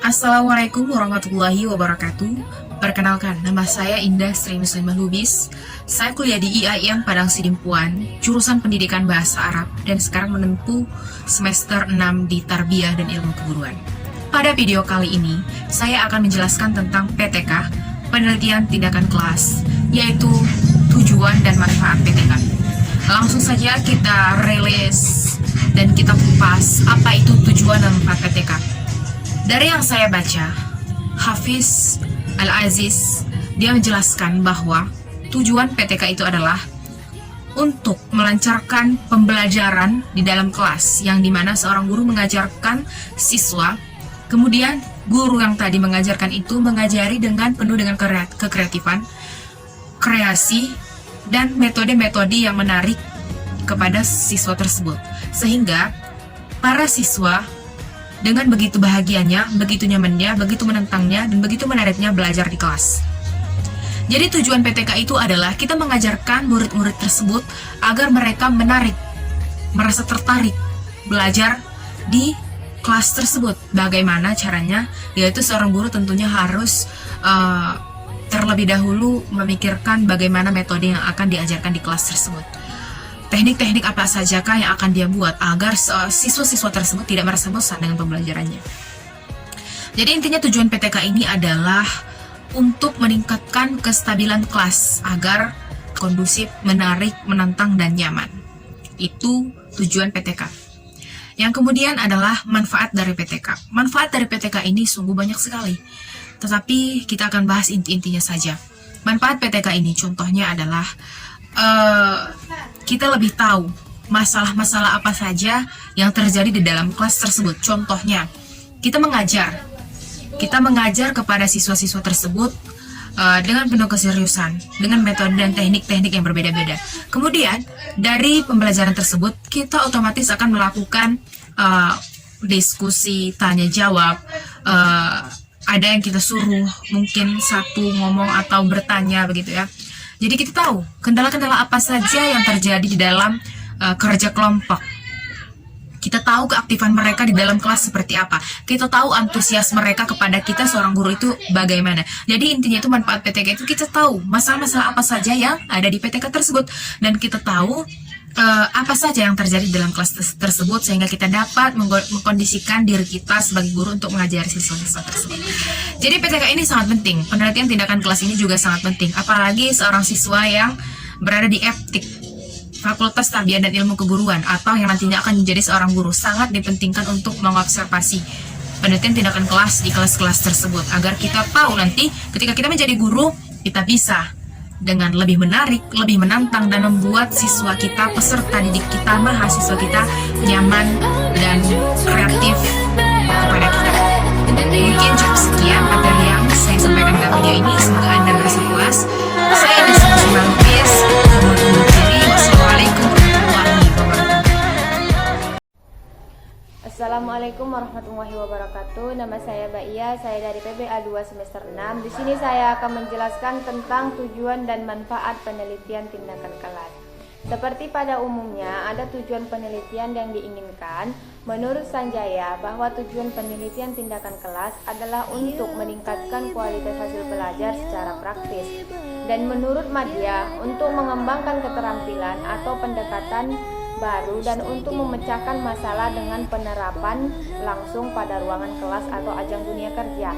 Assalamualaikum warahmatullahi wabarakatuh. Perkenalkan, nama saya Indah Sri Muslimah Lubis. Saya kuliah di IAIN Padang Sidimpuan, jurusan Pendidikan Bahasa Arab, dan sekarang menempuh semester 6 di Tarbiyah dan Ilmu Keguruan. Pada video kali ini, saya akan menjelaskan tentang PTK, penelitian tindakan kelas, yaitu tujuan dan manfaat PTK. Langsung saja kita rilis dan kita kupas apa itu tujuan dan manfaat PTK. Dari yang saya baca, Hafiz Al-Aziz, dia menjelaskan bahwa tujuan PTK itu adalah untuk melancarkan pembelajaran di dalam kelas, yang dimana seorang guru mengajarkan siswa, kemudian guru yang tadi mengajarkan itu mengajari dengan penuh dengan kekreatifan, kreasi, dan metode-metode yang menarik kepada siswa tersebut, sehingga para siswa dengan begitu bahagianya, begitu nyamannya, begitu menentangnya, dan begitu menariknya belajar di kelas. Jadi tujuan PTK itu adalah kita mengajarkan murid-murid tersebut agar mereka menarik, merasa tertarik belajar di kelas tersebut. Bagaimana caranya? Yaitu seorang guru tentunya harus terlebih dahulu memikirkan bagaimana metode yang akan diajarkan di kelas tersebut. Teknik-teknik apa sajakah yang akan dia buat agar siswa-siswa tersebut tidak merasa bosan dengan pembelajarannya. Jadi intinya tujuan PTK ini adalah untuk meningkatkan kestabilan kelas agar kondusif, menarik, menantang, dan nyaman. Itu tujuan PTK. Yang kemudian adalah manfaat dari PTK. Manfaat dari PTK ini sungguh banyak sekali, tetapi kita akan bahas inti-intinya saja. Manfaat PTK ini contohnya adalah kita lebih tahu masalah-masalah apa saja yang terjadi di dalam kelas tersebut. Contohnya, kita mengajar kepada siswa-siswa tersebut dengan penuh keseriusan, dengan metode dan teknik-teknik yang berbeda-beda. Kemudian, dari pembelajaran tersebut, kita otomatis akan melakukan diskusi, tanya-jawab, ada yang kita suruh, mungkin satu ngomong atau bertanya, begitu ya. Jadi kita tahu kendala-kendala apa saja yang terjadi di dalam kerja kelompok. Kita tahu keaktifan mereka di dalam kelas seperti apa. Kita tahu antusias mereka kepada kita seorang guru itu bagaimana. Jadi intinya itu manfaat PTK itu kita tahu masalah-masalah apa saja yang ada di PTK tersebut. Dan kita tahu apa saja yang terjadi dalam kelas tersebut, sehingga kita dapat mengkondisikan diri kita sebagai guru untuk mengajari siswa-siswa tersebut. Jadi PTK ini sangat penting. Penelitian tindakan kelas ini juga sangat penting, apalagi seorang siswa yang berada di FTIK, Fakultas Tarbiyah dan Ilmu Keguruan, atau yang nantinya akan menjadi seorang guru. Sangat dipentingkan untuk mengobservasi penelitian tindakan kelas di kelas-kelas tersebut, agar kita tahu nanti ketika kita menjadi guru, kita bisa dengan lebih menarik, lebih menantang, dan membuat siswa kita, peserta didik kita, mahasiswa kita nyaman dan kreatif kepada kita. Mungkin cukup sekian materi yang saya sampaikan dalam video ini. Semoga Anda merasa puas. Saya Indah Muslimah Lubis. Wassalamualaikum warahmatullahi wabarakatuh. Assalamualaikum warahmatullahi wabarakatuh. Nama saya Baia, saya dari PBA 2 semester 6. Di sini saya akan menjelaskan tentang tujuan dan manfaat penelitian tindakan kelas. Seperti pada umumnya, ada tujuan penelitian yang diinginkan. Menurut Sanjaya, bahwa tujuan penelitian tindakan kelas adalah untuk meningkatkan kualitas hasil belajar secara praktis. Dan menurut Madya, untuk mengembangkan keterampilan atau pendekatan baru dan untuk memecahkan masalah dengan penerapan langsung pada ruangan kelas atau ajang dunia kerja.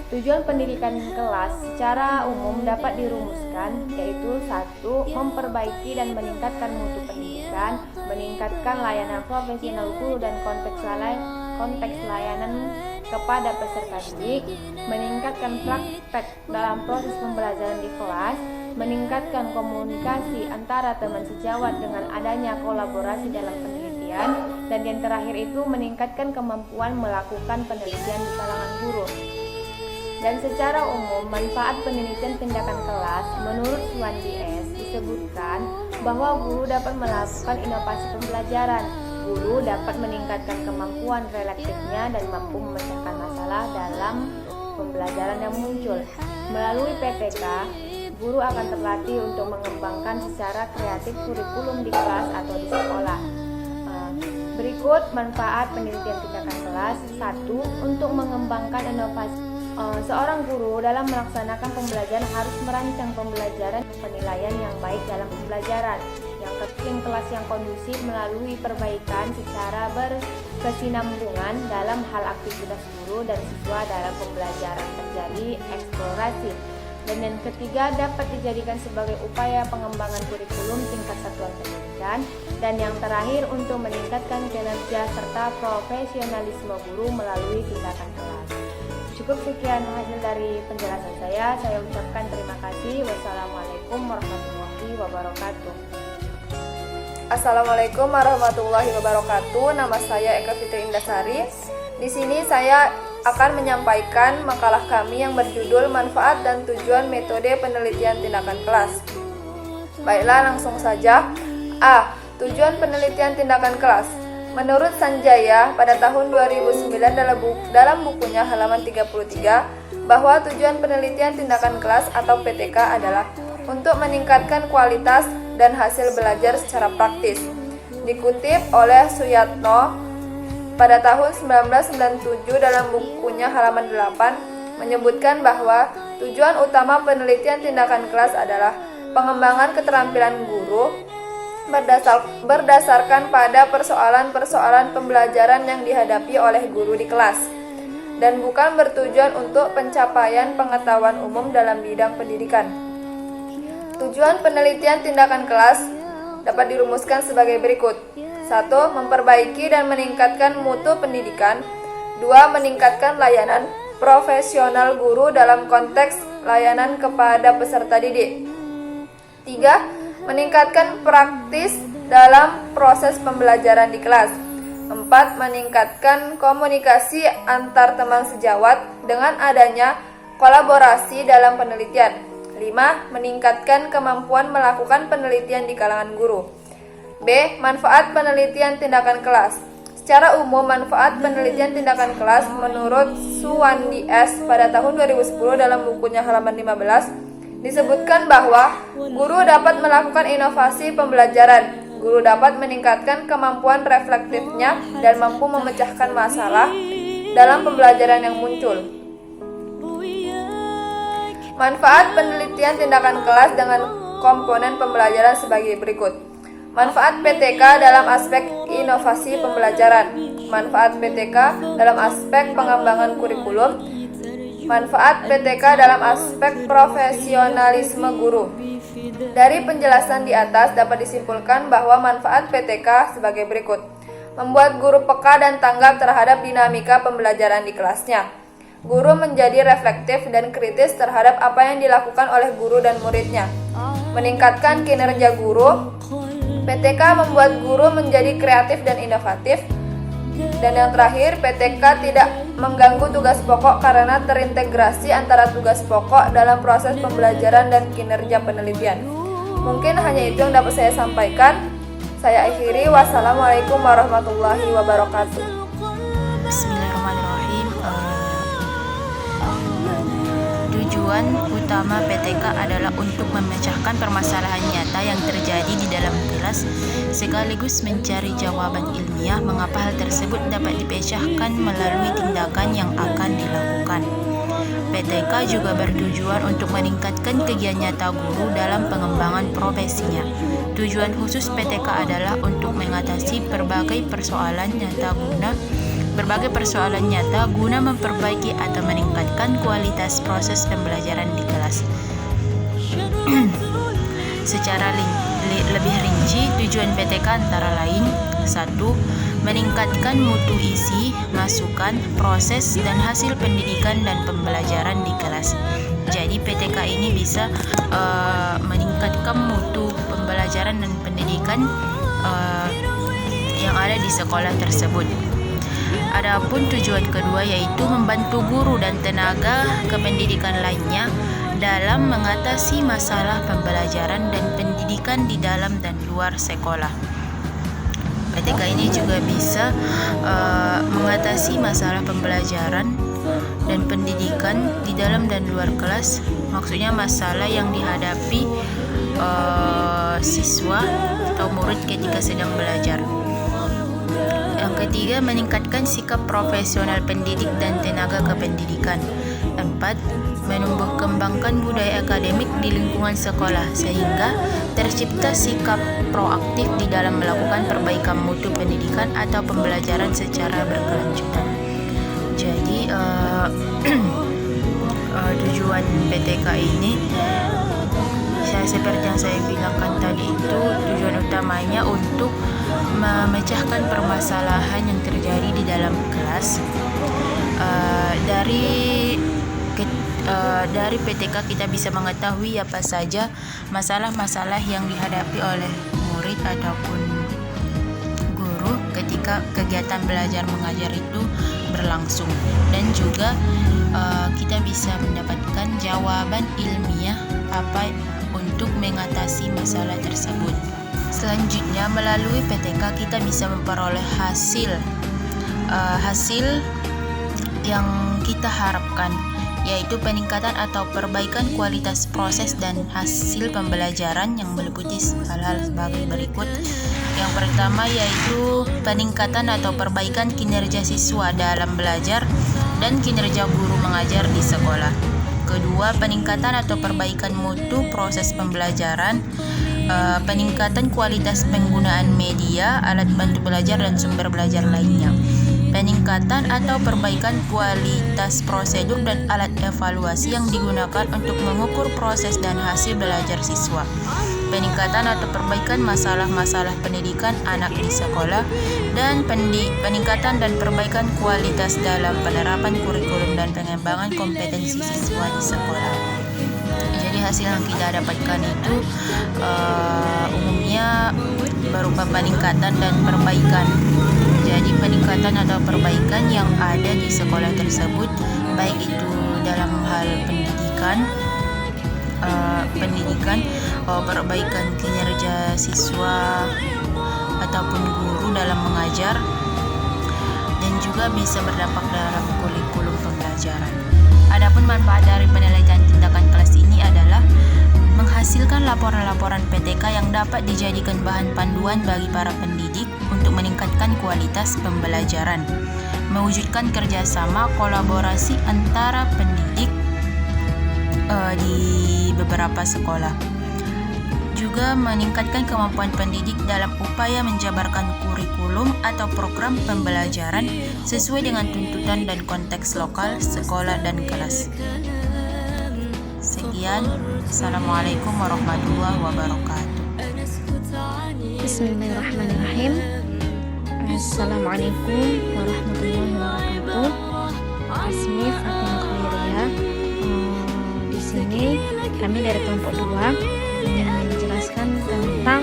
Tujuan pendidikan kelas secara umum dapat dirumuskan, yaitu 1. Memperbaiki dan meningkatkan mutu pendidikan, meningkatkan layanan profesional guru dan konteks layanan kepada peserta didik, meningkatkan praktek dalam proses pembelajaran di kelas, meningkatkan komunikasi antara teman sejawat dengan adanya kolaborasi dalam penelitian, dan yang terakhir itu meningkatkan kemampuan melakukan penelitian di kalangan guru. Dan secara umum, manfaat penelitian tindakan kelas menurut Suwandi S. disebutkan bahwa guru dapat melakukan inovasi pembelajaran. Guru dapat meningkatkan kemampuan refleksifnya dan mampu memecahkan masalah dalam pembelajaran yang muncul. Melalui PTK, guru akan terlatih untuk mengembangkan secara kreatif kurikulum di kelas atau di sekolah. Berikut manfaat penelitian tindakan kelas. 1. Untuk mengembangkan inovasi. Seorang guru dalam melaksanakan pembelajaran harus merancang pembelajaran penilaian yang baik dalam pembelajaran. Yang ketiga, kelas yang kondusif melalui perbaikan secara berkesinambungan dalam hal aktivitas guru dan siswa dalam pembelajaran terjadi eksplorasi. Dan yang ketiga, dapat dijadikan sebagai upaya pengembangan kurikulum tingkat satuan pendidikan. Dan yang terakhir, untuk meningkatkan kinerja serta profesionalisme guru melalui tindakan kelas. Cukup sekian hasil dari penjelasan saya. Saya ucapkan terima kasih. Wassalamualaikum warahmatullahi wabarakatuh. Assalamualaikum warahmatullahi wabarakatuh. Nama saya Eka Fitri Indasari. Di sini saya akan menyampaikan makalah kami yang berjudul Manfaat dan Tujuan Metode Penelitian Tindakan Kelas. Baiklah, langsung saja. A. Tujuan penelitian tindakan kelas. Menurut Sanjaya pada tahun 2009 dalam bukunya halaman 33 bahwa tujuan penelitian tindakan kelas atau PTK adalah untuk meningkatkan kualitas dan hasil belajar secara praktis. Dikutip oleh Suyatno pada tahun 1997 dalam bukunya halaman 8 menyebutkan bahwa tujuan utama penelitian tindakan kelas adalah pengembangan keterampilan guru berdasarkan pada persoalan-persoalan pembelajaran yang dihadapi oleh guru di kelas dan bukan bertujuan untuk pencapaian pengetahuan umum dalam bidang pendidikan. Tujuan penelitian tindakan kelas dapat dirumuskan sebagai berikut. 1. Memperbaiki dan meningkatkan mutu pendidikan. 2. Meningkatkan layanan profesional guru dalam konteks layanan kepada peserta didik. 3. Meningkatkan praktis dalam proses pembelajaran di kelas. 4. Meningkatkan komunikasi antar teman sejawat dengan adanya kolaborasi dalam penelitian. 5. Meningkatkan kemampuan melakukan penelitian di kalangan guru. B. Manfaat penelitian tindakan kelas. Secara umum, manfaat penelitian tindakan kelas menurut Suwandi S. pada tahun 2010 dalam bukunya halaman 15 disebutkan bahwa guru dapat melakukan inovasi pembelajaran, guru dapat meningkatkan kemampuan reflektifnya dan mampu memecahkan masalah dalam pembelajaran yang muncul. Manfaat penelitian tindakan kelas dengan komponen pembelajaran sebagai berikut. Manfaat PTK dalam aspek inovasi pembelajaran. Manfaat PTK dalam aspek pengembangan kurikulum. Manfaat PTK dalam aspek profesionalisme guru. Dari penjelasan di atas dapat disimpulkan bahwa manfaat PTK sebagai berikut. Membuat guru peka dan tanggap terhadap dinamika pembelajaran di kelasnya. Guru menjadi reflektif dan kritis terhadap apa yang dilakukan oleh guru dan muridnya. Meningkatkan kinerja guru. PTK membuat guru menjadi kreatif dan inovatif. Dan yang terakhir, PTK tidak mengganggu tugas pokok karena terintegrasi antara tugas pokok dalam proses pembelajaran dan kinerja penelitian. Mungkin hanya itu yang dapat saya sampaikan. Saya akhiri. Wassalamualaikum warahmatullahi wabarakatuh. Bismillahirrahmanirrahim. Tujuan utama PTK adalah untuk memecahkan permasalahan nyata yang terjadi di dalam kelas sekaligus mencari jawaban ilmiah mengapa hal tersebut dapat dipecahkan melalui tindakan yang akan dilakukan. PTK juga bertujuan untuk meningkatkan kegiatan nyata guru dalam pengembangan profesinya. Tujuan khusus PTK adalah untuk mengatasi berbagai persoalan nyata guna memperbaiki atau meningkatkan kualitas proses pembelajaran di kelas. Secara lebih rinci, tujuan PTK antara lain 1. Meningkatkan mutu isi, masukan, proses, dan hasil pendidikan dan pembelajaran di kelas. Jadi PTK ini bisa meningkatkan mutu pembelajaran dan pendidikan yang ada di sekolah tersebut. Adapun tujuan kedua yaitu membantu guru dan tenaga kependidikan lainnya dalam mengatasi masalah pembelajaran dan pendidikan di dalam dan luar sekolah. PTK ini juga bisa mengatasi masalah pembelajaran dan pendidikan di dalam dan luar kelas. Maksudnya masalah yang dihadapi siswa atau murid ketika sedang belajar. Yang ketiga, meningkatkan sikap profesional pendidik dan tenaga kependidikan. 4. Menumbuh kembangkan budaya akademik di lingkungan sekolah sehingga tercipta sikap proaktif di dalam melakukan perbaikan mutu pendidikan atau pembelajaran secara berkelanjutan. Jadi tujuan PTK ini seperti yang saya bilangkan tadi, itu tujuan utamanya untuk memecahkan permasalahan yang terjadi di dalam kelas. Dari PTK kita bisa mengetahui apa saja masalah-masalah yang dihadapi oleh murid ataupun guru ketika kegiatan belajar mengajar itu berlangsung, dan juga kita bisa mendapatkan jawaban ilmiah apa untuk mengatasi masalah tersebut. Selanjutnya, melalui PTK kita bisa memperoleh hasil yang kita harapkan, yaitu peningkatan atau perbaikan kualitas proses dan hasil pembelajaran yang meliputi hal-hal sebagai berikut. Yang pertama yaitu peningkatan atau perbaikan kinerja siswa dalam belajar dan kinerja guru mengajar di sekolah. Kedua, peningkatan atau perbaikan mutu proses pembelajaran, peningkatan kualitas penggunaan media, alat bantu belajar dan sumber belajar lainnya. Peningkatan atau perbaikan kualitas prosedur dan alat evaluasi yang digunakan untuk mengukur proses dan hasil belajar siswa. Peningkatan atau perbaikan masalah-masalah pendidikan anak di sekolah, dan peningkatan dan perbaikan kualitas dalam penerapan kurikulum dan pengembangan kompetensi siswa di sekolah. Jadi hasil yang kita dapatkan itu umumnya berupa peningkatan dan perbaikan. Jadi peningkatan atau perbaikan yang ada di sekolah tersebut, baik itu dalam hal pendidikan, perbaikan kinerja siswa ataupun guru dalam mengajar, dan juga bisa berdampak dalam kurikulum pembelajaran. Adapun manfaat dari penelitian tindakan kelas ini adalah menghasilkan laporan-laporan PTK yang dapat dijadikan bahan panduan bagi para pendidik untuk meningkatkan kualitas pembelajaran, mewujudkan kerjasama kolaborasi antara pendidik di beberapa sekolah, juga meningkatkan kemampuan pendidik dalam upaya menjabarkan kurikulum atau program pembelajaran sesuai dengan tuntutan dan konteks lokal, sekolah, dan kelas. Sekian, Assalamualaikum warahmatullahi wabarakatuh. Bismillahirrahmanirrahim. Assalamualaikum warahmatullahi wabarakatuh. Ismi Fatimah Khairiyah. Di sini kami dari kelompok 2 ingin menjelaskan tentang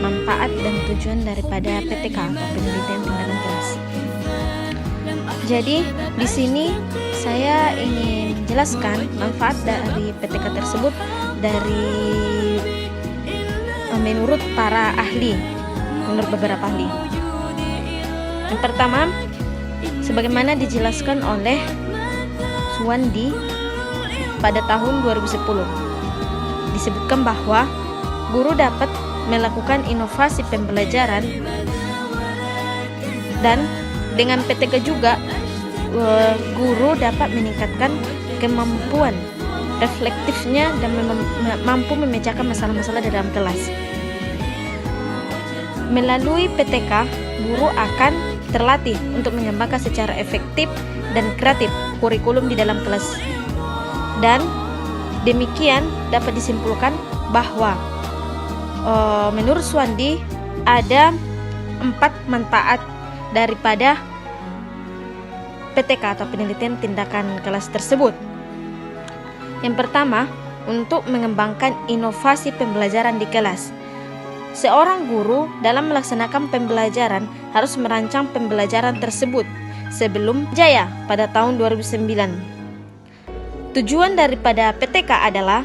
manfaat dan tujuan daripada PTK atau penelitian tindakan kelas. Jadi di sini saya ingin menjelaskan manfaat dari PTK tersebut dari menurut para ahli, menurut beberapa ahli. Yang pertama, sebagaimana dijelaskan oleh Suwandi pada tahun 2010, disebutkan bahwa guru dapat melakukan inovasi pembelajaran, dan dengan PTK juga guru dapat meningkatkan kemampuan reflektifnya dan mampu memecahkan masalah-masalah dalam kelas. Melalui PTK, guru akan terlatih untuk mengembangkan secara efektif dan kreatif kurikulum di dalam kelas. Dan demikian dapat disimpulkan bahwa menurut Suwandi ada 4 manfaat daripada PTK atau penelitian tindakan kelas tersebut. Yang pertama, untuk mengembangkan inovasi pembelajaran di kelas. Seorang guru dalam melaksanakan pembelajaran harus merancang pembelajaran tersebut sebelum jaya pada tahun 2009. Tujuan daripada PTK adalah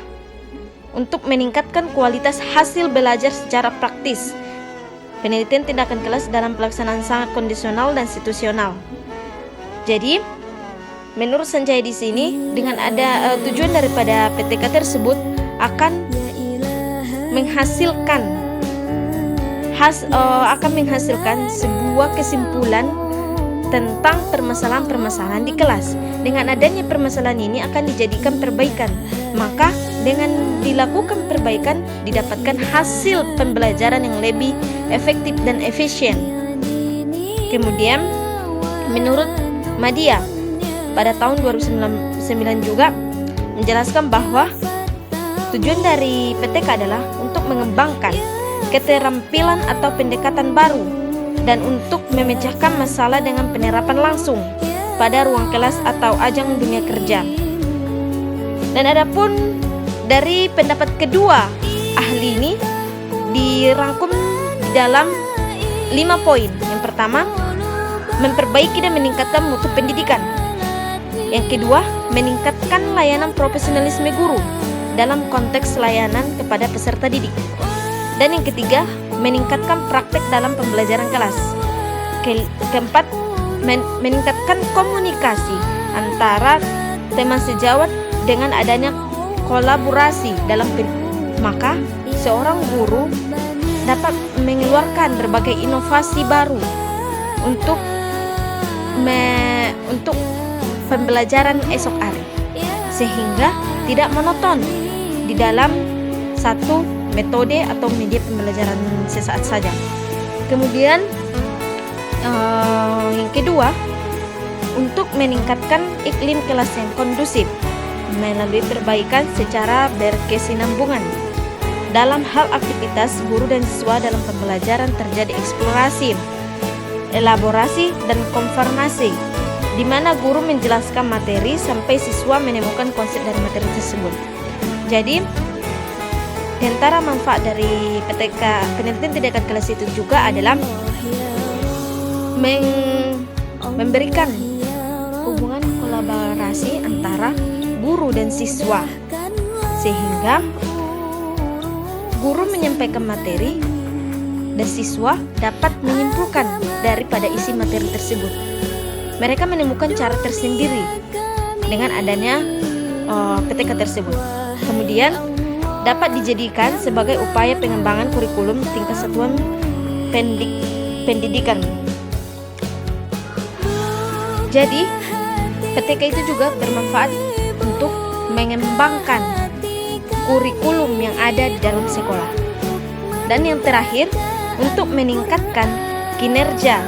untuk meningkatkan kualitas hasil belajar secara praktis. Penelitian tindakan kelas dalam pelaksanaan sangat kondisional dan situasional. Jadi, menurut Sanjay di sini, dengan ada tujuan daripada PTK tersebut akan menghasilkan akan menghasilkan sebuah kesimpulan tentang permasalahan-permasalahan di kelas. Dengan adanya permasalahan ini akan dijadikan perbaikan. Maka dengan dilakukan perbaikan didapatkan hasil pembelajaran yang lebih efektif dan efisien. Kemudian menurut Madia pada tahun 2009 juga menjelaskan bahwa tujuan dari PTK adalah untuk mengembangkan keterampilan atau pendekatan baru dan untuk memecahkan masalah dengan penerapan langsung pada ruang kelas atau ajang dunia kerja. Dan adapun dari pendapat kedua ahli ini dirangkum di dalam 5 poin. Yang pertama, memperbaiki dan meningkatkan mutu pendidikan. Yang kedua, meningkatkan layanan profesionalisme guru dalam konteks layanan kepada peserta didik. Dan yang ketiga, meningkatkan praktek dalam pembelajaran kelas. Keempat, meningkatkan komunikasi antara teman sejawat dengan adanya kolaborasi dalam maka seorang guru dapat mengeluarkan berbagai inovasi baru untuk pembelajaran esok hari, sehingga tidak monoton di dalam satu metode atau media pembelajaran sesaat saja. Kemudian yang kedua, untuk meningkatkan iklim kelas yang kondusif melalui perbaikan secara berkesinambungan. Dalam hal aktivitas guru dan siswa dalam pembelajaran terjadi eksplorasi, elaborasi, dan konfirmasi, di mana guru menjelaskan materi sampai siswa menemukan konsep dari materi tersebut. Jadi, di antara manfaat dari PTK penelitian tindakan kelas itu juga adalah memberikan hubungan kolaborasi antara guru dan siswa, sehingga guru menyampaikan materi dan siswa dapat menyimpulkan daripada isi materi tersebut. Mereka menemukan cara tersendiri dengan adanya PTK tersebut. Kemudian dapat dijadikan sebagai upaya pengembangan kurikulum tingkat satuan pendidikan. Jadi, PTK itu juga bermanfaat untuk mengembangkan kurikulum yang ada di dalam sekolah. Dan yang terakhir, untuk meningkatkan kinerja